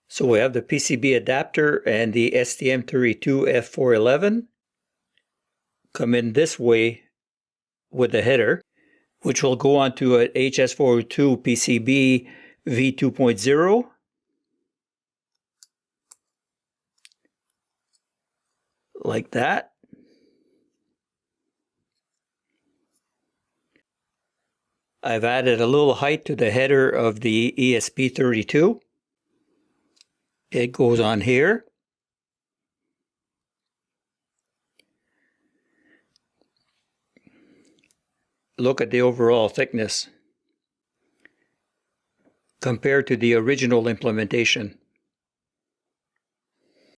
So we have the PCB adapter and the STM32F411 come in this way with the header, which will go onto a HS402 PCB V2.0. Like that. I've added a little height to the header of the ESP32. It goes on here. Look at the overall thickness compared to the original implementation.